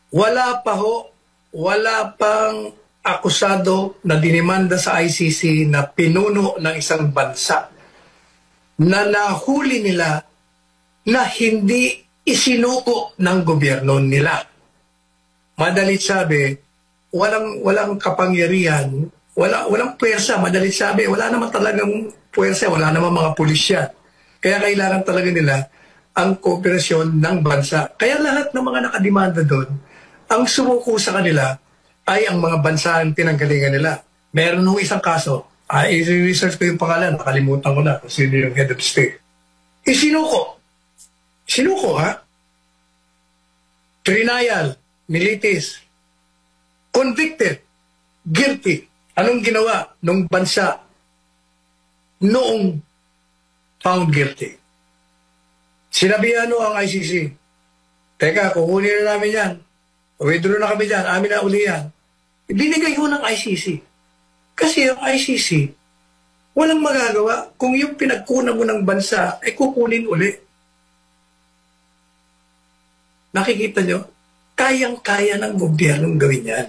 Wala pa ho, wala pang akusado na dinimanda sa ICC na pinuno ng isang bansa na nahuli nila na hindi isinuko ng gobyerno nila. Madalit sabi, walang kapangyarihan, walang puwersa, madalit sabi, wala naman talagang puwersa, wala naman mga pulisya. Kaya kailangan talaga nila ang kooperasyon ng bansa. Kaya lahat ng mga nakademanda doon, ang sumuko sa kanila ay ang mga bansa ang pinanggalingan nila. Meron nung isang kaso, i-research ko yung pangalan, nakalimutan ko na kung sino yung head of state. Isinuko. Sinuko, ha? Trinayal, Militis, convicted, guilty. Anong ginawa ng bansa noong found guilty? Sinabihan ang ICC, teka, kukunin na namin yan. Withdraw na kami dyan, amin na uli yan. Binigay ho ng ICC. Kasi yung ICC, walang magagawa kung yung pinagkunan mo ng bansa ay kukunin uli. Nakikita nyo? Kayang-kaya ng gobyernong gawin yan.